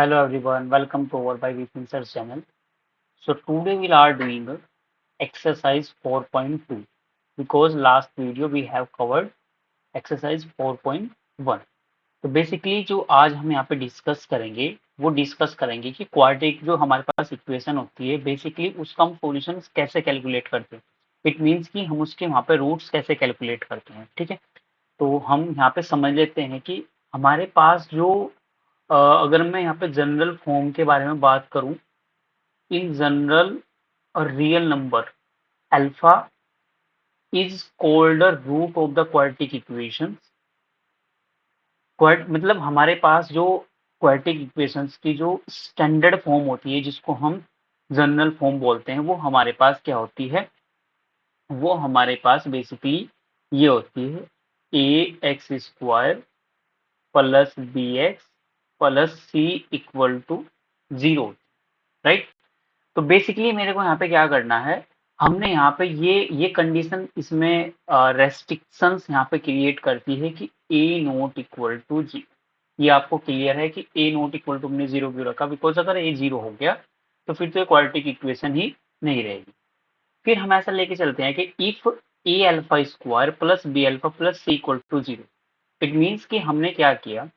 Hello everyone, welcome to our by Research channel. So today we are doing exercise 4.2 because last video we have covered exercise 4.1. तो basically जो आज हम यहाँ पे discuss करेंगे वो डिस्कस करेंगे कि क्वाड्रेटिक जो हमारे पास इक्वेशन होती है बेसिकली उसका हम सॉल्यूशन कैसे कैलकुलेट करते हैं। इट मीन्स कि हम उसके वहाँ पे रूट्स कैसे कैलकुलेट करते हैं। ठीक है, तो हम यहाँ पे समझ लेते हैं कि हमारे पास जो अगर मैं यहाँ पे जनरल फॉर्म के बारे में बात करूं, in general a real number alpha is called a root of the quadratic equations। मतलब हमारे पास जो क्वाड्रेटिक इक्वेशंस की जो स्टैंडर्ड फॉर्म होती है जिसको हम जनरल फॉर्म बोलते हैं वो हमारे पास क्या होती है, वो हमारे पास बेसिकली ये होती है a x square plus b x plus C equal to zero. Right, तो बेसिकली मेरे को यहाँ पे क्या करना है, हमने यहाँ पे ये कंडीशन इसमें रेस्ट्रिक्शंस यहाँ पे क्रिएट करती है कि ए नॉट इक्वल टू जी। ये आपको क्लियर है कि ए नॉट इक्वल टू हमने जीरो क्यों रखा, बिकॉज अगर ए जीरो हो गया तो फिर तो ये क्वाड्रेटिक इक्वेशन ही नहीं रहेगी। फिर हम ऐसा लेके चलते हैं कि if A alpha square plus B alpha plus C equal to zero, it means कि हमने क्या किया,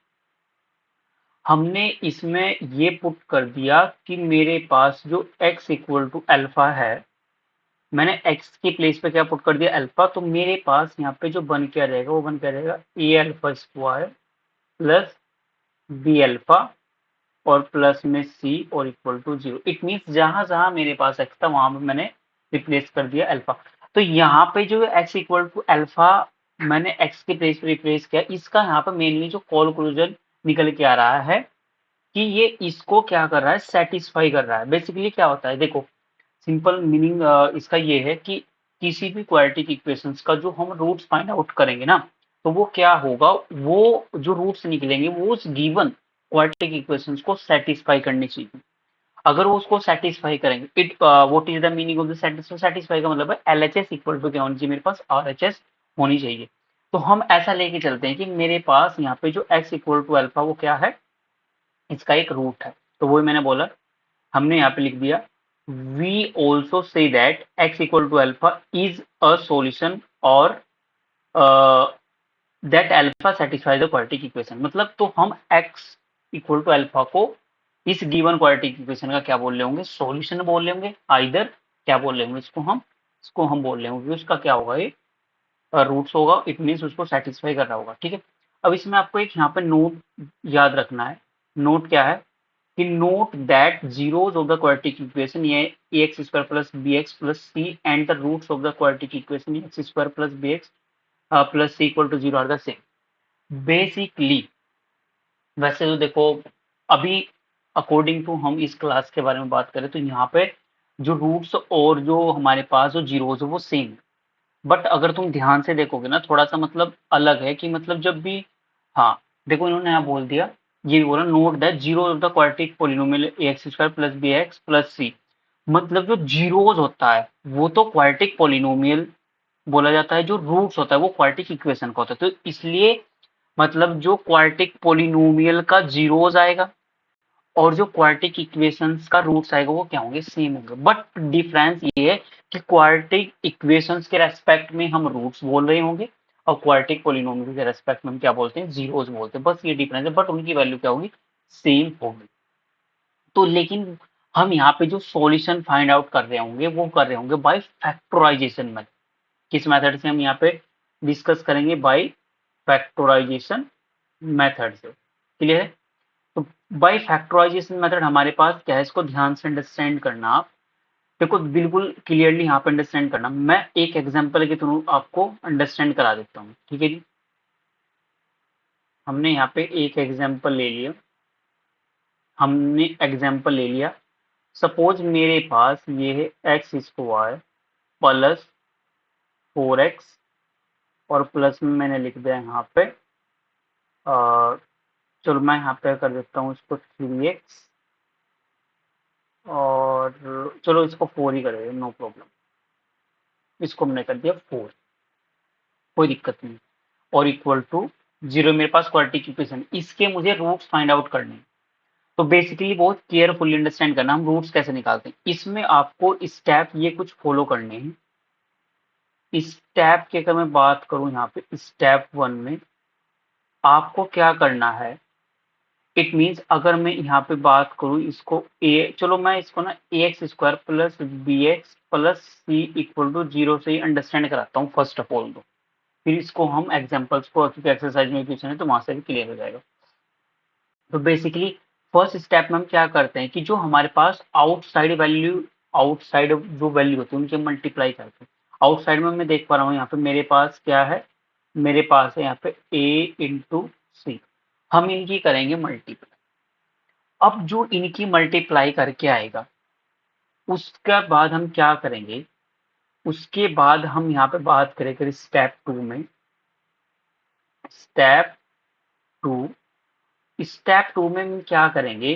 हमने इसमें ये पुट कर दिया कि मेरे पास जो x इक्वल टू अल्फा है, मैंने x की प्लेस पे क्या पुट कर दिया, अल्फा। तो मेरे पास यहाँ पे जो बन क्या रहेगा वो बन क्या रहेगा a alpha square plus B alpha और प्लस में सी और equal to zero. It means जहां जहां मेरे पास x था वहां पे मैंने रिप्लेस कर दिया अल्फा। तो यहाँ पे जो x इक्वल टू अल्फा मैंने x की प्लेस पे रिप्लेस किया, इसका यहाँ पे मेनली जो कंक्लूजन निकल के आ रहा है कि ये इसको क्या कर रहा है, सेटिस्फाई कर रहा है। बेसिकली क्या होता है, देखो सिंपल मीनिंग इसका ये है कि किसी भी क्वाड्रेटिक इक्वेशंस का जो हम रूट्स फाइंड आउट करेंगे ना, तो वो क्या होगा, वो जो रूट्स निकलेंगे वो उस गिवन क्वाड्रेटिक इक्वेशंस को सेटिस्फाई करनी चाहिए। अगर वो उसको सेटिस्फाई करेंगे, it what is the meaning of the satisfy, satisfy का मतलब है एलएचएस इक्वल टू क्या होनी चाहिए, मेरे पास आरएचएस होनी चाहिए। तो हम ऐसा लेके चलते हैं कि मेरे पास यहाँ पे जो एक्स इक्वल टू अल्फा वो क्या है, इसका एक रूट है। तो वही मैंने बोला, हमने यहाँ पे लिख दिया we also say that x equal to alpha is a solution और that alpha satisfy the quadratic equation. मतलब तो हम एक्स इक्वल टू अल्फा को इस गिवन क्वाड्रेटिक इक्वेशन का क्या बोल रहे होंगे, सॉल्यूशन बोल रहे होंगे। आइदर क्या बोल रहे होंगे इसको हम बोल रहे होंगे उसका क्या होगा, ये रूट्स होगा। इट मीन्स उसको सेटिस्फाई कर रहा होगा। ठीक है, अब इसमें आपको एक यहाँ पे नोट याद रखना है। नोट क्या है कि note that zeros of the quadratic equation ये ax square plus bx plus c and the roots of the quadratic equation x square plus bx plus c equal to zero are the same। Basically वैसे तो देखो, अभी according to हम इस class के बारे में बात करें तो यहाँ पे जो रूट्स और जो हमारे पास जो जीरोज है वो सेम है। बट अगर तुम ध्यान से देखोगे ना थोड़ा सा मतलब अलग है कि मतलब जब भी, हाँ देखो इन्होंने यहाँ बोल दिया, ये भी बोला note that zero of the quadratic polynomial a x square plus b x plus c. मतलब जो जीरोज होता है वो तो क्वाड्रेटिक पॉलिनोमियल बोला जाता है, जो रूट्स होता है वो क्वाड्रेटिक इक्वेशन का होता है। तो इसलिए मतलब जो क्वाड्रेटिक पॉलिनोमियल का जीरोज आएगा और जो क्वाड्रेटिक इक्वेशंस का रूट्स आएगा वो क्या होंगे, सेम होंगे। बट डिफरेंस ये है कि क्वाड्रेटिक इक्वेशंस के रेस्पेक्ट में हम रूट्स बोल रहे होंगे और क्वाड्रेटिक पॉलिनोमियल के रेस्पेक्ट में हम क्या बोलते हैं, जीरोस बोलते हैं। बस ये डिफरेंस है, बट उनकी वैल्यू क्या होगी, सेम होगी। तो लेकिन हम यहाँ पे जो सॉल्यूशन फाइंड आउट कर रहे होंगे वो कर रहे होंगे बाय फैक्टराइजेशन मेथड। किस मेथड से हम यहाँ पे डिस्कस करेंगे, बाय फैक्टराइजेशन मेथड से। क्लियर है, तो बाय फैक्टराइजेशन मेथड हमारे पास क्या है, इसको ध्यान से अंडरस्टैंड करना आप। देखो बिल्कुल क्लियरली यहाँ पे अंडरस्टैंड करना, मैं एक एग्जांपल के थ्रू आपको अंडरस्टैंड करा देता हूँ। ठीक है जी, हमने यहाँ पे एक एग्जांपल ले लिया, हमने एग्जांपल ले लिया। सपोज मेरे पास ये है एक्स स्क्वायर प्लस 4x और प्लस में मैंने लिख दिया यहाँ पे चलो मैं यहाँ पे कर देता हूँ इसको 3x और चलो इसको 4 ही करेंगे, नो प्रॉब्लम। इसको हमने कर दिया 4, कोई दिक्कत नहीं। और इक्वल टू जीरो, मेरे पास क्वाड्रेटिक इक्वेशन, इसके मुझे रूट्स फाइंड आउट करने हैं। तो बेसिकली बहुत केयरफुली अंडरस्टैंड करना हम रूट्स कैसे निकालते हैं। इसमें आपको स्टेप ये कुछ फॉलो करने हैं। स्टेप की अगर मैं बात करूं यहाँ पे स्टेप 1 में आपको क्या करना है, इट मीन्स अगर मैं यहाँ पे बात करूं इसको चलो मैं इसको ना ax square plus bx plus c equal to 0 से ही अंडरस्टैंड कराता हूँ फर्स्ट ऑफ ऑल। तो फिर इसको हम एग्जांपल्स को, क्योंकि एक्सरसाइज में क्वेश्चन है तो वहां से भी क्लियर हो जाएगा। तो बेसिकली फर्स्ट स्टेप में हम क्या करते हैं कि जो हमारे पास आउटसाइड जो वैल्यू होती है उनके मल्टीप्लाई करते हैं। आउटसाइड में मैं देख पा रहा हूँ यहाँ पे मेरे पास क्या है, मेरे पास है यहाँ पे a इंटू सी, हम इनकी करेंगे मल्टीप्लाई। अब जो इनकी मल्टीप्लाई करके आएगा उसके बाद हम क्या करेंगे, उसके बाद हम यहाँ पे बात करेंगे स्टेप 2 में। स्टेप 2 स्टेप 2 में हम क्या करेंगे,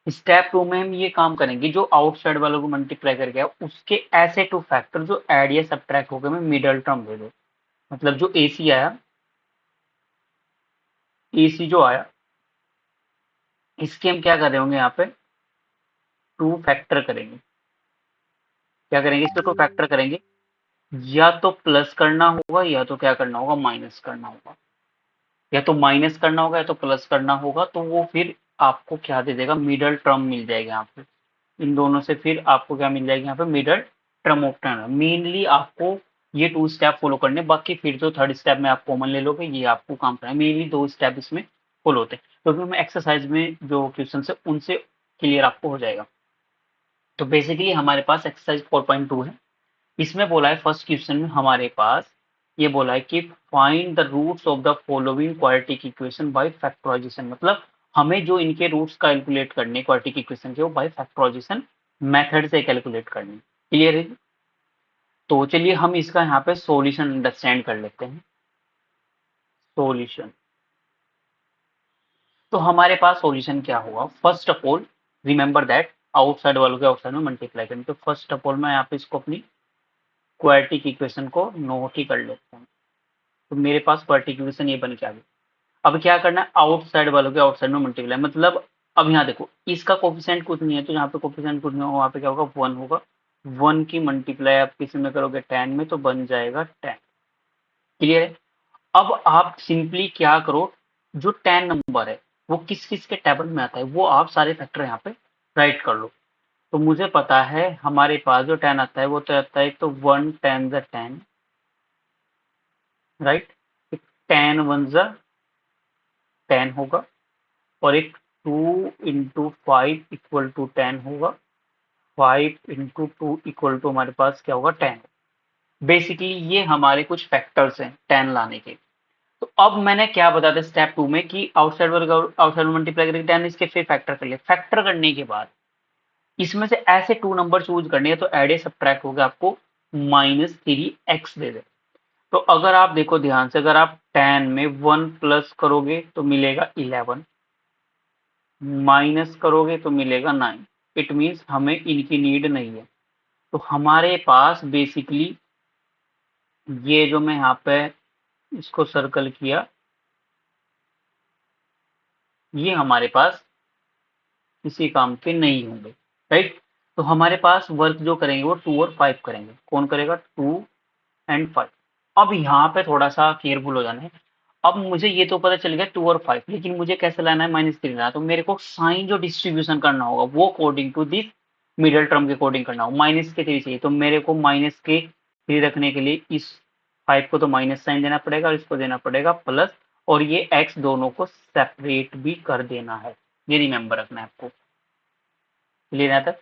स्टेप 2 में हम ये काम करेंगे जो आउटसाइड वालों को मल्टीप्लाई करके आया उसके ऐसे टू फैक्टर जो ऐड या सब्ट्रैक्ट हो गए मैं मिडल टर्म दे दो। मतलब जो एसी आया, एसी जो आया इसके हम क्या कर रहे होंगे यहाँ पे टू फैक्टर करेंगे। क्या करेंगे, इसके टू फैक्टर करेंगे, या तो प्लस करना होगा या तो क्या करना होगा माइनस करना होगा, या तो माइनस करना होगा या तो प्लस करना होगा। तो वो फिर आपको क्या दे देगा, मिडल टर्म मिल जाएगा यहाँ पे। इन दोनों से फिर आपको क्या मिल जाएगी यहाँ पे, middle term of term. Mainly आपको ये 2 स्टेप फॉलो करने, बाकी फिर जो थर्ड स्टेप में आप कॉमन ले लोगे ये आपको काम करना है। मेनली 2 स्टेप इसमें फॉलो होते हैं, क्योंकि मैं एक्सरसाइज में जो क्वेश्चन है उनसे क्लियर आपको हो जाएगा। तो बेसिकली हमारे पास एक्सरसाइज 4.2 है। इसमें बोला है फर्स्ट क्वेश्चन में हमारे पास ये बोला है कि find the roots of the following quadratic equation by factorisation. मतलब हमें जो इनके रूट्स कैलकुलेट करने क्वाड्रेटिक इक्वेशन के वो बाय फैक्टराइजेशन मेथड से कैलकुलेट करने। क्लियर है? तो चलिए हम इसका यहाँ पे सॉल्यूशन अंडरस्टैंड कर लेते हैं। सॉल्यूशन, तो हमारे पास सॉल्यूशन क्या होगा, first of all remember that outside वालों के आउटसाइड में मल्टीप्लाई करेंगे। तो फर्स्ट ऑफ ऑल मैं यहाँ पे इसको अपनी क्वाड्रेटिक इक्वेशन को नोट ही कर लेता हूँ। तो मेरे पास क्वाड्रेटिक इक्वेशन ये बन के आ गई। अब क्या करना है, आउटसाइड वालों के आउटसाइड में मल्टीप्लाई। मतलब अब यहाँ देखो इसका कोफिशिएंट कुछ नहीं है, तो जहाँ पे कोफिशिएंट कुछ नहीं होगा वहाँ पे क्या होगा, 1 होगा। 1 की मल्टीप्लाई आप किसी में करोगे 10 में तो बन जाएगा 10। क्लियर है? अब आप सिंपली क्या करो, जो 10 नंबर है वो किस किस के टेबल में आता है वो आप सारे फैक्टर यहाँ पे राइट कर लो। तो मुझे पता है हमारे पास जो 10 आता है वो तो आता है, एक तो 1 10 ज़ा 10, राइट, 10 1 ज़ा 10 होगा, और एक 2 इंटू 5 इक्वल टू 10 होगा। 5 इंटू 2 इक्वल टू हमारे पास क्या होगा, 10। बेसिकली ये हमारे कुछ फैक्टर्स हैं 10 लाने के। तो अब मैंने क्या बता दिया स्टेप 2 में कि आउटसाइड मल्टीप्लाई करके 10 इसके फिर फैक्टर कर लिया। फैक्टर करने के बाद इसमें से ऐसे 2 नंबर चूज करने हैं तो एड सब्ट्रैक्ट होगा आपको -3x दे दे। तो अगर आप देखो ध्यान से, अगर आप 10 में 1 प्लस करोगे तो मिलेगा 11, माइनस करोगे तो मिलेगा 9। इट मीन्स हमें इनकी नीड नहीं है। तो हमारे पास बेसिकली ये जो मैं यहाँ पे इसको सर्कल किया, ये हमारे पास किसी काम के नहीं होंगे, राइट। तो हमारे पास वर्क जो करेंगे वो 2 और 5 करेंगे। कौन करेगा, 2 एंड 5। अब यहाँ पे थोड़ा सा केयरफुल हो जाना है। अब मुझे ये तो पता चल गया 2 और 5, लेकिन मुझे कैसे लाना है, -3 लाना है। तो मेरे को साइन जो डिस्ट्रीब्यूशन करना होगा वो according to this middle term के अकॉर्डिंग करना होगा। -3 चाहिए तो मेरे को -3 रखने के लिए इस 5 को तो माइनस साइन देना पड़ेगा और इसको देना पड़ेगा प्लस, और ये x दोनों को सेपरेट भी कर देना है। ये रिमेंबर रखना है आपको। क्लियर है तक,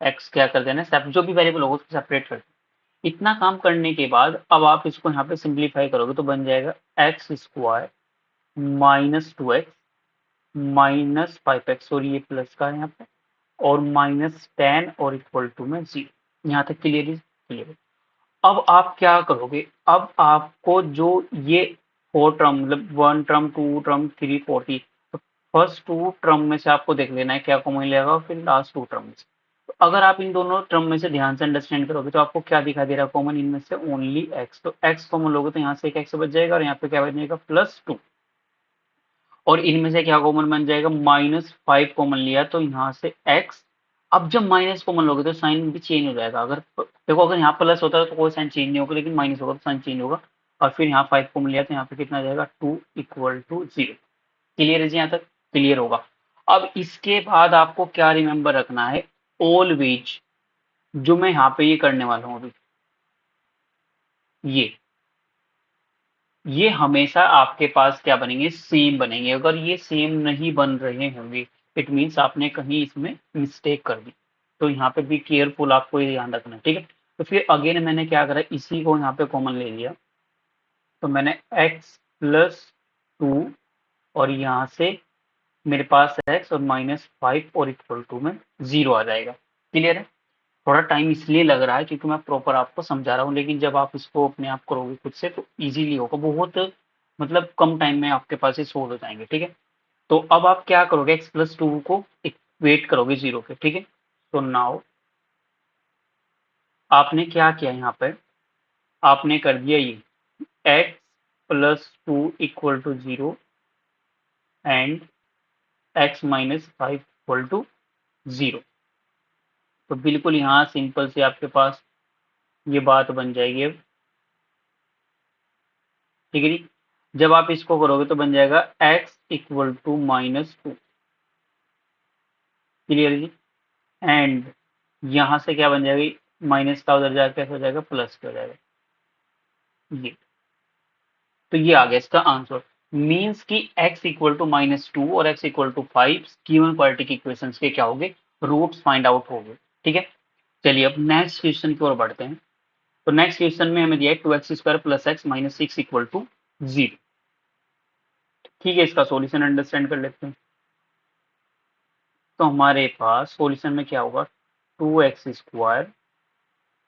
x क्या कर देना है, जो भी वेरिएबल होगा उसको सेपरेट कर। इतना काम करने के बाद अब आप इसको यहाँ पे सिंप्लीफाई करोगे तो बन जाएगा एक्स स्क्वायर -2x -5x, और ये प्लस का है यहाँ पे, और -10 और इक्वल टू में 0। यहाँ तक क्लियर क्लियर। अब आप क्या करोगे, अब आपको जो ये 4 टर्म मतलब 1 टर्म 2 टर्म 3 4 थी, तो फर्स्ट 2 टर्म में से आपको देख लेना है क्या कॉमन लेगा, और फिर लास्ट 2 टर्म में से। तो अगर आप इन दोनों टर्म में से ध्यान से अंडरस्टैंड करोगे तो आपको क्या दिखाई दे रहा है कॉमन, इनमें से ओनली x। तो x कॉमन लोगे तो यहाँ से एक x बच जाएगा और यहाँ पे क्या बच जाएगा +2। और इनमें से क्या कॉमन बन जाएगा, -5 कॉमन लिया तो यहाँ से x। अब जब माइनस कॉमन लोगे तो साइन भी चेंज हो जाएगा। अगर देखो अगर यहाँ प्लस होता है तो कोई साइन चेंज नहीं होगा, लेकिन माइनस होगा तो साइन चेंज होगा। और फिर यहाँ 5 कॉमन लिया तो यहाँ पे कितना आ जाएगा, 2 इक्वल टू 0। क्लियर है जी, यहाँ तक क्लियर होगा। अब इसके बाद आपको क्या रिमेंबर रखना है, ऑलवेज जो मैं यहाँ पे ये करने वाला हूँ अभी, ये हमेशा आपके पास क्या बनेंगे, सेम बनेंगे। अगर ये सेम नहीं बन रहे होंगे इट मीन्स आपने कहीं इसमें मिस्टेक कर दी। तो यहाँ पे बी केयरफुल, आपको ये ध्यान रखना है, ठीक है। तो फिर अगेन मैंने क्या करा, इसी को यहाँ पे कॉमन ले लिया, तो मैंने x प्लस 2 और यहाँ से मेरे पास x और -5 और इक्वल टू में 0 आ जाएगा। क्लियर है। थोड़ा टाइम इसलिए लग रहा है क्योंकि मैं प्रॉपर आपको समझा रहा हूँ, लेकिन जब आप इसको अपने आप करोगे खुद से तो इजीली होगा, बहुत मतलब कम टाइम में आपके पास ये सोल्व हो जाएंगे, ठीक है। तो अब आप क्या करोगे, x प्लस 2 को इक्वेट करोगे 0 के, ठीक है। तो नाउ आपने क्या किया, यहाँ पे आपने कर दिया ये x plus 2 equal to 0 and x minus 5 equal to 0। तो बिल्कुल यहाँ सिंपल से आपके पास ये बात बन जाएगी अब, ठीक है जी। जब आप इसको करोगे तो बन जाएगा x इक्वल टू -2। क्लियर जी। एंड यहाँ से क्या बन जाएगा, माइनस का उधर जाकर कैसे हो जाएगा, प्लस का हो जाएगा ये। तो ये आ गया इसका आंसर। मीन्स कि x इक्वल टू -2 और x equal to 5 given quadratic equations के क्या होंगे, रूट्स फाइंड आउट हो गए, ठीक है। चलिए अब नेक्स्ट क्वेश्चन की ओर बढ़ते हैं। तो नेक्स्ट क्वेश्चन में हमें दिया है 2x² plus x minus 6 equal to 0। ठीक है, इसका सॉल्यूशन अंडरस्टैंड कर लेते हैं। तो हमारे पास सॉल्यूशन में क्या होगा, 2x²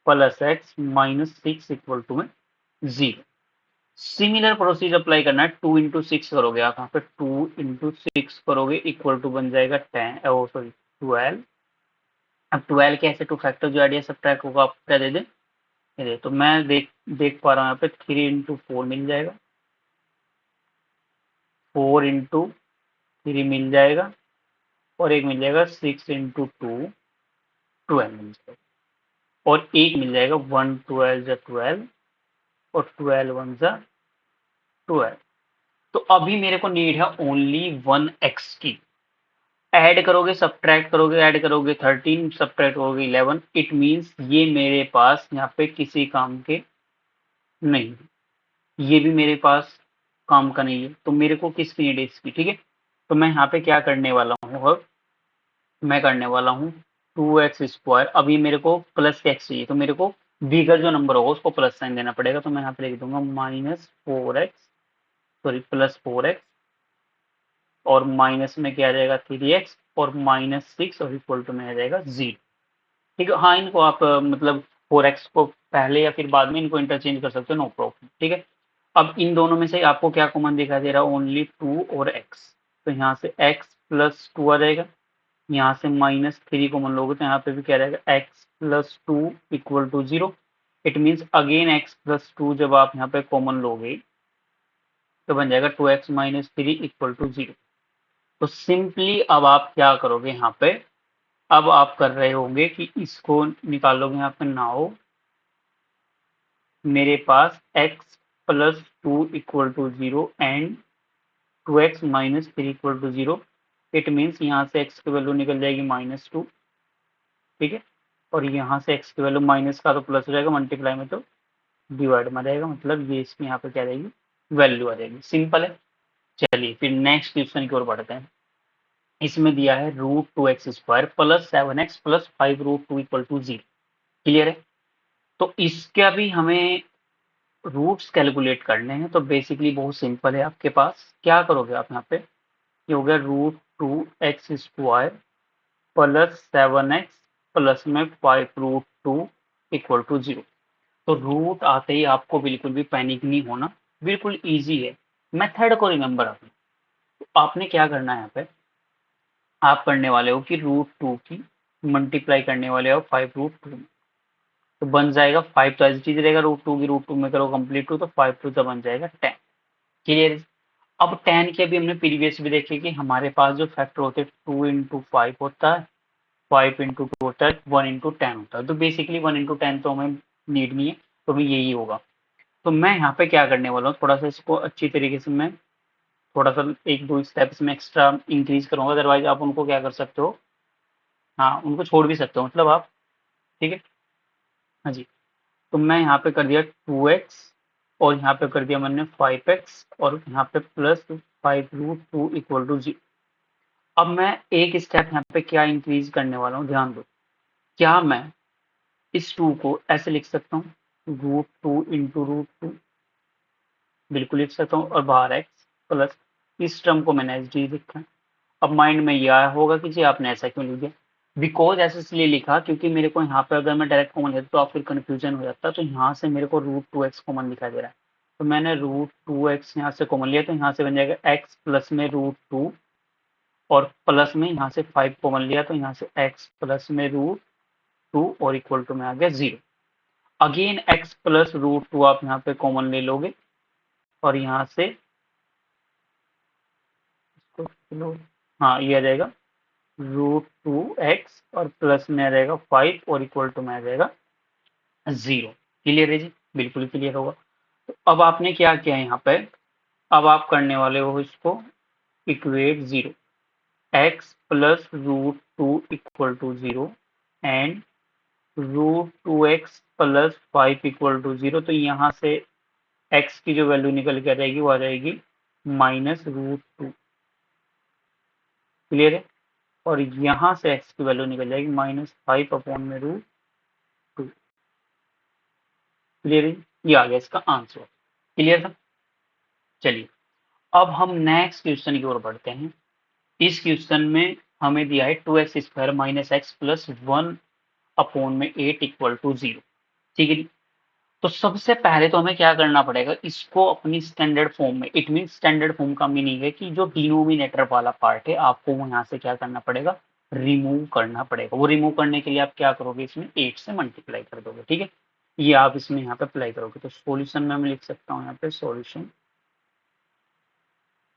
plus x minus 6 equal to में 0। सिमिलर प्रोसीजर अप्लाई करना है, 2 इंटू 6 करोगे आप यहाँ पे, 2 इंटू 6 करोगे इक्वल टू बन जाएगा 10, ओ सॉरी 12। अब 12 कैसे टू फैक्टर जो आइडिया सब्ट्रैक्ट होगा आप क्या दे दें, ये दे। तो मैं देख पा रहा हूँ यहाँ पे 3 इंटू 4 मिल जाएगा, 4 इंटू 3 मिल जाएगा, और एक मिल जाएगा 6 इंटू 2 12 मिल जाएगा, और एक मिल जाएगा 1 12 जा 12 और 12 1 जा 12। तो अभी मेरे को नीड है ओनली 1x की। ऐड करोगे सब्ट्रैक्ट करोगे, ऐड करोगे 13 सब्ट्रैक्ट करोगे 11, इट मीन्स ये मेरे पास यहाँ पे किसी काम के नहीं, ये भी मेरे पास काम का नहीं है। तो मेरे को किसकी नीड है, इसकी, ठीक है। तो मैं यहाँ पे क्या करने वाला हूँ, अब मैं करने वाला हूँ 2x²। अभी मेरे को प्लस x चाहिए, तो मेरे को बिगर जो नंबर होगा उसको प्लस साइन देना पड़ेगा। तो मैं यहाँ पे लिख दूंगा -4x, सॉरी +4x, और माइनस में क्या आ जाएगा 3x, और -6 और इक्वल टू में आ जाएगा 0। ठीक है। हाँ, इनको आप मतलब 4x को पहले या फिर बाद में इनको इंटरचेंज कर सकते हो, नो प्रॉब्लम, ठीक है। अब इन दोनों में से आपको क्या कॉमन दिखाई दे रहा है, ओनली 2 और x। तो यहाँ से x प्लस 2 आ जाएगा, यहाँ से -3 कॉमन लोगे तो यहाँ पे भी क्या रहेगा, x plus 2 equal to 0। It means again x plus 2 जब आप यहाँ पे कॉमन लोगे तो बन जाएगा 2x माइनस 3 इक्वल टू 0। तो सिंपली अब आप क्या करोगे यहाँ पे, अब आप कर रहे होंगे कि इसको निकालोगे यहाँ पे, नाउ मेरे पास x plus 2 equal to 0 and 2x minus 3 equal to 0। It means यहाँ से x की वैल्यू निकल जाएगी -2, ठीक है। और यहाँ से x की वैल्यू माइनस का तो प्लस हो जाएगा, मल्टीप्लाई में तो डिवाइड में जाएगा, मतलब ये इसमें यहाँ पे क्या रहेगी, वैल्यू आ जाएगी। सिंपल है। चलिए फिर नेक्स्ट क्वेश्चन की ओर बढ़ते हैं। इसमें दिया है √2x² plus 7x plus 5√2 equal to 0। Clear है। तो इसका भी हमें रूट्स कैलकुलेट करने हैं, तो बेसिकली बहुत सिंपल है। आपके पास क्या करोगे आप यहाँ पे, ये हो गया √2x² प्लस 7x प्लस में 5√2 इक्वल टू 0। तो रूट आते ही आपको बिल्कुल भी पैनिक नहीं होना, बिल्कुल ईजी है। मेथड को रिमेंबर रखना। तो आपने क्या करना है यहाँ पे, आप करने वाले हो कि √2 की मल्टीप्लाई करने वाले हो 5√2 में, तो बन जाएगा 5, तो ऐसी चीज रहेगा √2 की √2 में करो कंप्लीट टू, तो 5 टू तो बन जाएगा 10। क्लियर। अब 10 के अभी हमने प्रीवियस भी देखे कि हमारे पास जो फैक्टर होते हैं 2 इंटू 5 होता है, 5 इंटू 2 होता है, 1 इंटू 10 होता है। तो बेसिकली 1 इंटू 10 तो हमें नीड नहीं है, तो हमें यही होगा। तो मैं यहाँ पे क्या करने वाला हूँ, थोड़ा सा इसको अच्छी तरीके से मैं थोड़ा सा एक दो स्टेप्स में एक्स्ट्रा इंक्रीज करूंगा, अदरवाइज आप उनको क्या कर सकते हो, हाँ उनको छोड़ भी सकते हो मतलब आप, ठीक है। हाँ जी, तो मैं यहाँ पे कर दिया 2x और यहाँ पे कर दिया मैंने 5x और यहाँ पे प्लस 5√2 इक्वल टू 0। अब मैं एक स्टेप यहाँ पे क्या इंक्रीज करने वाला हूँ, ध्यान दो। क्या मैं इस 2 को ऐसे लिख सकता हूँ, √2 इंटू √2, बिल्कुल लिख सकता हूँ, और बाहर x प्लस इस टर्म को मैंने एच डी लिखा है। अब माइंड में यह होगा कि जी आपने ऐसा क्यों लिख दिया, बिकॉज ऐसे इसलिए लिखा क्योंकि मेरे को यहाँ पे अगर मैं डायरेक्ट कॉमन लेता तो आप फिर कंफ्यूजन हो जाता, तो यहाँ से मेरे को √2x कॉमन दिखाई दे रहा है, तो मैंने √2x यहाँ से कॉमन लिया, तो यहाँ से बन जाएगा x प्लस में √2 और प्लस में यहाँ से 5 कॉमन लिया, तो यहाँ से x प्लस में √2 और इक्वल टू में आ गया 0। अगेन x प्लस √2 आप यहाँ पे कॉमन ले लोगे और यहाँ से हाँ ये आ जाएगा √2x और प्लस में आ जाएगा 5 और इक्वल टू में आ जाएगा 0। क्लियर है जी, बिल्कुल क्लियर होगा। तो अब आपने क्या किया यहाँ पे, अब आप करने वाले हो इसको equate 0, x plus √2 equal to 0 and √2x plus 5 equal to 0। तो यहाँ से x की जो वैल्यू निकल के आ जाएगी वो आ जाएगी -√2। क्लियर है, और यहाँ से x की वैल्यू निकल जाएगी -5 अपॉन में √2। क्लियर है, ये आ गया इसका आंसर। क्लियर था, चलिए अब हम नेक्स्ट क्वेश्चन की ओर बढ़ते हैं। इस क्वेश्चन में हमें दिया है 2x² minus x plus 1 upon में 8 इक्वल टू 0। ठीक है जी, तो सबसे पहले तो हमें क्या करना पड़ेगा, इसको अपनी स्टैंडर्ड फॉर्म में, इट मीन स्टैंडर्ड फॉर्म का मीनिंग है कि जो डिनोमिनेटर वाला पार्ट है आपको वो यहाँ से क्या करना पड़ेगा, रिमूव करना पड़ेगा। वो रिमूव करने के लिए आप क्या करोगे, इसमें 8 से मल्टीप्लाई कर दोगे। ठीक है, ये आप इसमें यहाँ पे अप्लाई करोगे, तो सॉल्यूशन में मैं लिख सकता हूँ यहाँ पे solution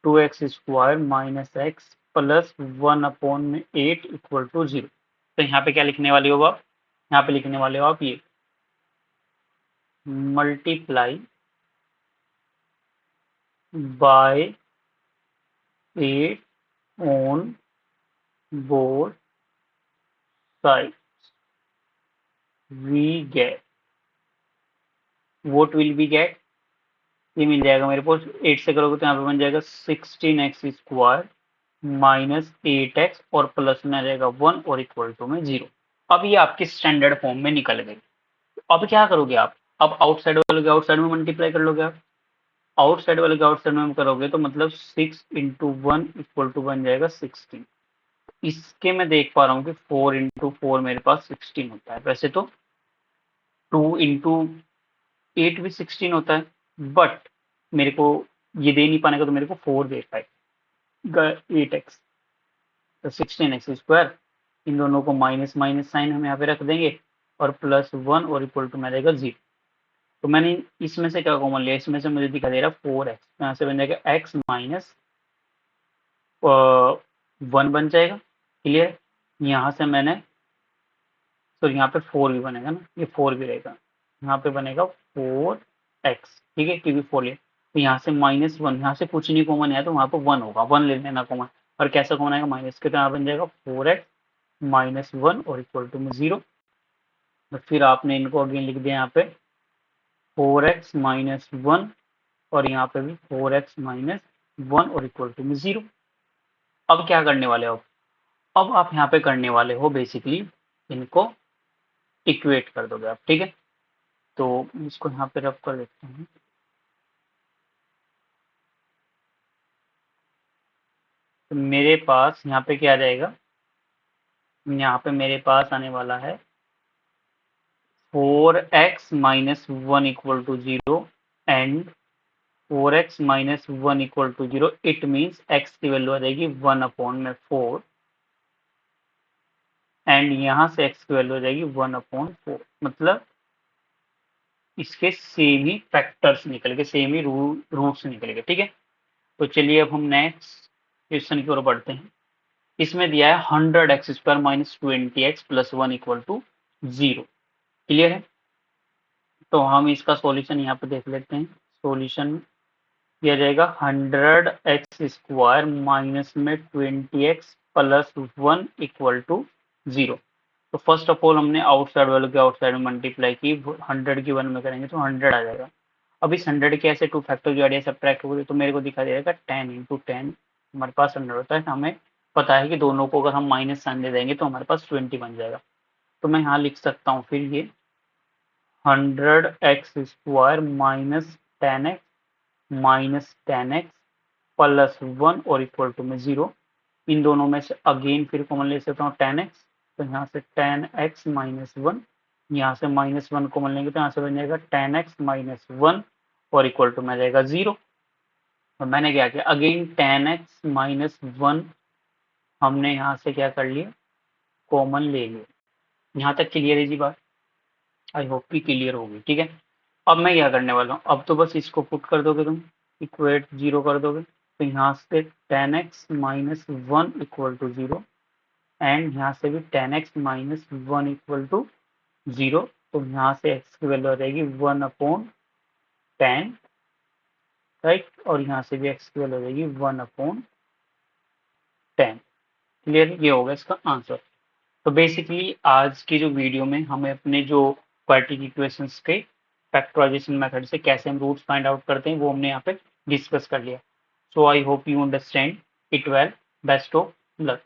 2x² minus x plus 1 upon में 8 इक्वल टू 0। तो यहाँ पे क्या लिखने वाले हो आप, यहाँ पे लिखने वाले हो आप ये multiply by 8 on both side we get, what will be get, ये मिल जाएगा मेरे पास 8 से करोगे तो यहाँ पे बन जाएगा 16x² माइनस 8x और प्लस में आ जाएगा 1 और इक्वल टू में 0। अब ये आपकी स्टैंडर्ड फॉर्म में निकल गई। अब क्या करोगे आप, अब आउटसाइड वाले के आउटसाइड में मल्टीप्लाई कर लोगे आप, आउटसाइड वाले के आउटसाइड में करोगे तो मतलब 6 इंटू 1 इक्वल टू बन जाएगा 16। इसके मैं देख पा रहा हूँ कि 4 इंटू 4 मेरे पास 16 होता है, वैसे तो 2 इंटू 8 भी 16 होता है, बट मेरे को ये दे नहीं पाने का, तो मेरे को 4 दे पाएगा 8x, तो 16x²। इन दोनों को माइनस माइनस साइन हम यहाँ पे रख देंगे और प्लस 1 और इक्वल टू में रहेगा 0। तो मैंने इसमें से क्या कॉमन लिया, इसमें से मुझे दिखा दे रहा है 4x, तो यहाँ से बन जाएगा x माइनस 1 बन जाएगा। क्लियर, यहाँ से मैंने, तो यहाँ पे 4 भी बनेगा ना, ये 4 भी रहेगा, यहाँ पे बनेगा 4x। ठीक है, क्योंकि 4 ले, तो यहाँ से -1, यहाँ से कुछ नहीं कॉमन है तो वहाँ पे 1 होगा, 1 ले लेना कॉमन, और कैसा कॉमन आएगा माइनस के, तो यहाँ बन जाएगा 4x माइनस 1 और इक्वल टू में 0। तो फिर आपने इनको अगेन लिख दिया यहाँ पे 4x माइनस 1 और यहाँ पे भी 4x माइनस 1 और इक्वल टू में 0। अब क्या करने वाले हो, अब आप यहाँ पे करने वाले हो बेसिकली इनको इक्वेट कर दोगे आप। ठीक है, तो इसको यहाँ पे रफ कर देते हैं। तो मेरे पास यहाँ पे क्या आ जाएगा, यहाँ पे मेरे पास आने वाला है 4x minus 1 equal to 0 and 4x minus 1 equal to 0। It means x की वैल्यू आ जाएगी 1 अपॉन में 4 एंड यहाँ से x की वैल्यू आ जाएगी 1 अपॉन 4, मतलब इसके सेम ही फैक्टर्स निकल के, सेम ही रूट्स निकल गए। ठीक है, तो चलिए अब हम नेक्स्ट क्वेश्चन की ओर बढ़ते हैं। इसमें दिया है 100x² minus 20x plus 1 equal to 0। Clear है? तो हम इसका सॉल्यूशन यहाँ पे देख लेते हैं। सॉल्यूशन दिया जाएगा 100x² माइनस में 20x प्लस 1 इक्वल टू 0। तो फर्स्ट ऑफ ऑल हमने आउटसाइड वालों के आउटसाइड में मल्टीप्लाई की, 100 की 1 में करेंगे तो 100 आ जाएगा। अब इस 100 के ऐसे टू फैक्टर जो आइडिया सब्ट्रैक्ट हो गए तो मेरे को दिखा देगा 10 इंटू 10 हमारे पास 100 होता है। हमें पता है कि दोनों को अगर हम माइनस साइन दे देंगे तो हमारे पास 20 बन जाएगा। तो मैं यहाँ लिख सकता हूँ फिर ये 100x² माइनस 10x प्लस 1 और इक्वल टू में 0। इन दोनों में से अगेन फिर कॉमन ले सकता हूँ 10x, तो यहाँ से 10x माइनस 1, यहाँ से माइनस 1 कॉमन लेंगे तो यहाँ से बन जाएगा 10x माइनस 1 और इक्वल टू में जाएगा 0। तो मैंने क्या किया, अगेन 10x माइनस 1 हमने यहाँ से क्या कर लिया, कॉमन ले लिया। यहाँ तक क्लियर है जी बात? आई होप कि क्लियर होगी। ठीक है, अब मैं क्या करने वाला हूँ, अब तो बस इसको पुट कर दोगे तुम, इक्वेट 0 कर दोगे, तो यहाँ से 10x minus 1 equal to 0 and यहाँ से भी 10x माइनस 1 इक्वल टू 0। तो यहाँ से x की वैल्यू आ जाएगी 1/10, राइट, और यहाँ से भी x की वैल्यू आ जाएगी 1/10। क्लियर? ये होगा इसका आंसर। तो बेसिकली आज की जो वीडियो में हमें अपने जो क्वाड्रेटिक इक्वेशंस के फैक्टराइजेशन मेथड से कैसे हम रूट्स फाइंड आउट करते हैं वो हमने यहाँ पे डिस्कस कर लिया। So I hope you understand it well. Best of luck.